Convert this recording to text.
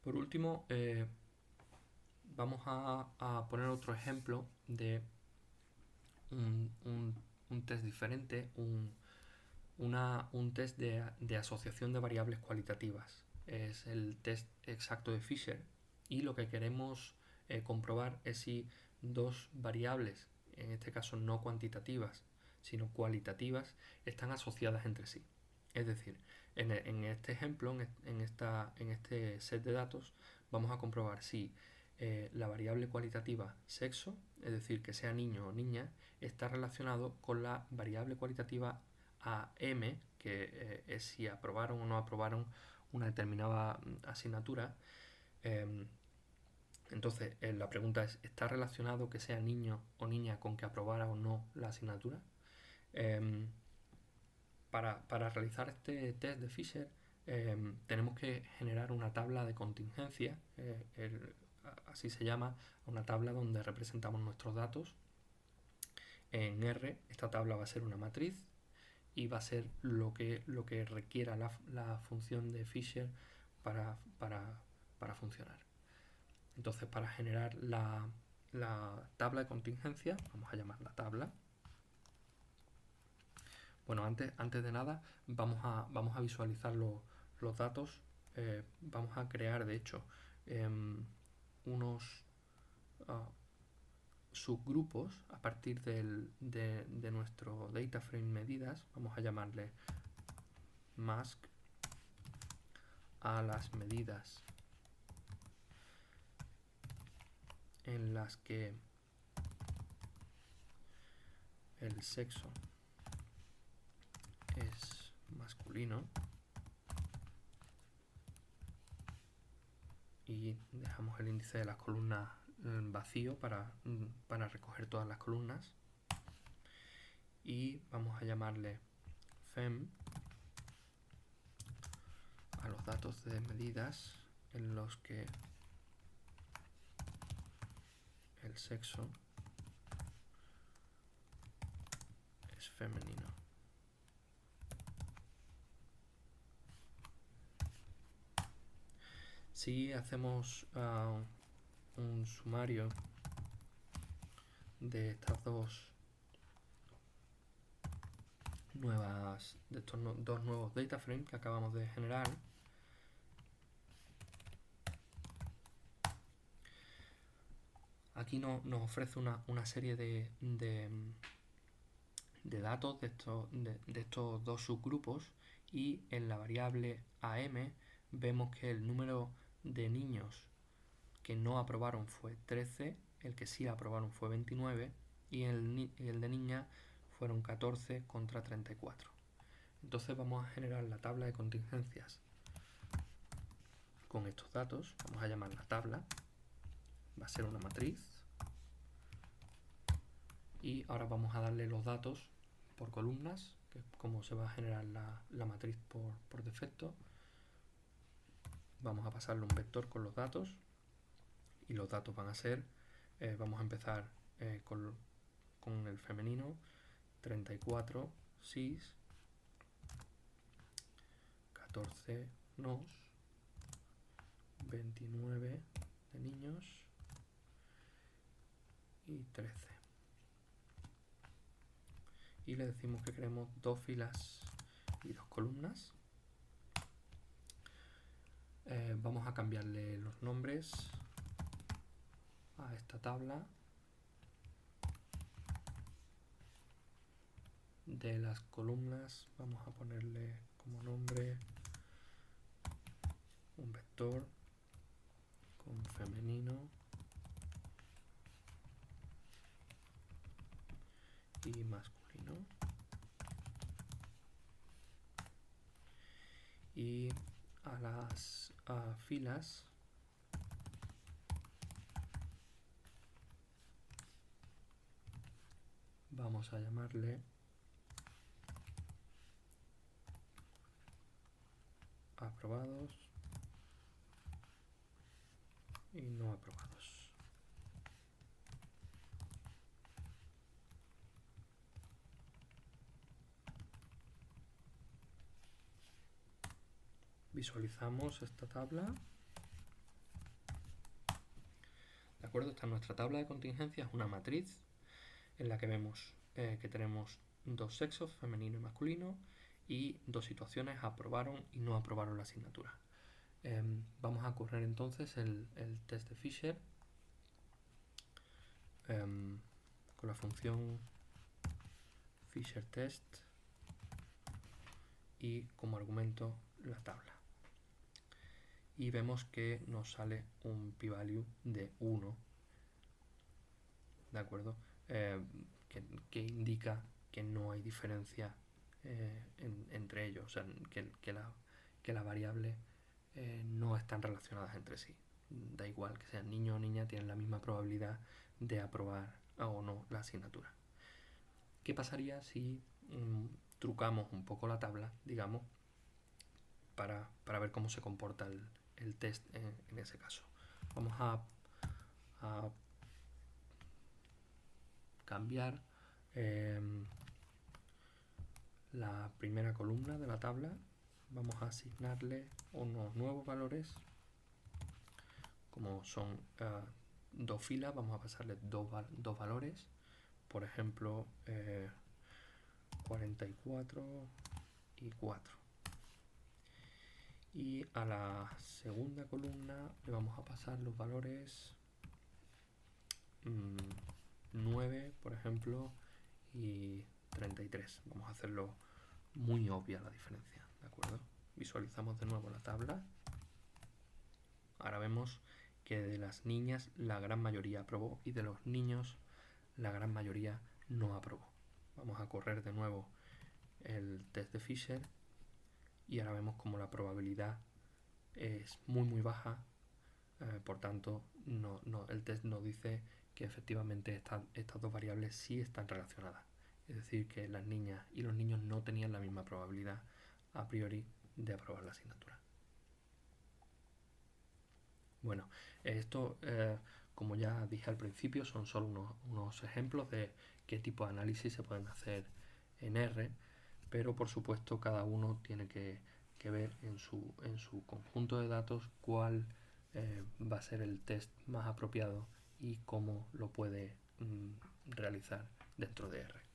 Por último, vamos a poner otro ejemplo de un test diferente, un test de asociación de variables cualitativas. Es el test exacto de Fisher y lo que queremos comprobar es si dos variables, en este caso no cuantitativas, sino cualitativas, están asociadas entre sí. Es decir, en este ejemplo, en este set de datos, vamos a comprobar si la variable cualitativa sexo, es decir, que sea niño o niña, está relacionado con la variable cualitativa AM, que es si aprobaron o no aprobaron una determinada asignatura. Entonces, la pregunta es, ¿está relacionado que sea niño o niña con que aprobara o no la asignatura? Para realizar este test de Fisher, tenemos que generar una tabla de contingencia, así se llama, una tabla donde representamos nuestros datos. En R, esta tabla va a ser una matriz y va a ser lo que requiera la función de Fisher para funcionar. Entonces, para generar la tabla de contingencia, vamos a llamarla tabla. Bueno, antes de nada, vamos a visualizar los datos. Vamos a crear, de hecho, unos subgrupos a partir de nuestro data frame medidas. Vamos a llamarle mask a las medidas en las que el sexo es masculino, y dejamos el índice de las columnas vacío para recoger todas las columnas, y vamos a llamarle fem a los datos de medidas en los que el sexo es femenino. Si hacemos un sumario de estas dos nuevos data frames que acabamos de generar, aquí nos ofrece una serie de datos de estos dos subgrupos, y en la variable AM vemos que el número de niños que no aprobaron fue 13, el que sí aprobaron fue 29 y el de niña fueron 14 contra 34. Entonces vamos a generar la tabla de contingencias con estos datos. Vamos a llamar la tabla, va a ser una matriz, y ahora vamos a darle los datos por columnas, que es como se va a generar la matriz por defecto. Vamos a pasarle un vector con los datos, y los datos van a ser, vamos a empezar con el femenino, 34 cis, 14 nos, 29 de niños y 13. Y le decimos que queremos dos filas y dos columnas. Vamos a cambiarle los nombres a esta tabla. De las columnas vamos a ponerle como nombre un vector con femenino y masculino. Y a las filas vamos a llamarle aprobados y no aprobados. Visualizamos esta tabla acuerdo? Esta es nuestra tabla de contingencia, es una matriz en la que vemos que tenemos dos sexos, femenino y masculino, y dos situaciones: aprobaron y no aprobaron la asignatura. Vamos a correr entonces el test de Fisher con la función Fisher test y como argumento la tabla. Y vemos que nos sale un p-value de 1, ¿de acuerdo? Que indica que no hay diferencia entre ellos, o sea, que las variables no están relacionadas entre sí. Da igual que sean niño o niña, tienen la misma probabilidad de aprobar o no la asignatura. ¿Qué pasaría si trucamos un poco la tabla, digamos, para ver cómo se comporta el test en ese caso? Vamos a cambiar la primera columna de la tabla. Vamos a asignarle unos nuevos valores. Como son dos filas, vamos a pasarle dos valores. Por ejemplo, 44 y 4. Y a la segunda columna le vamos a pasar los valores 9, por ejemplo, y 33. Vamos a hacerlo muy obvia la diferencia, ¿de acuerdo? Visualizamos de nuevo la tabla. Ahora vemos que de las niñas la gran mayoría aprobó y de los niños la gran mayoría no aprobó. Vamos a correr de nuevo el test de Fisher y ahora vemos como la probabilidad es muy baja, por tanto el test nos dice que efectivamente estas dos variables sí están relacionadas. Es decir, que las niñas y los niños no tenían la misma probabilidad a priori de aprobar la asignatura. Bueno, esto, como ya dije al principio, son solo unos ejemplos de qué tipo de análisis se pueden hacer en R, pero por supuesto cada uno tiene que ver en su conjunto de datos cuál va a ser el test más apropiado y cómo lo puede realizar dentro de R.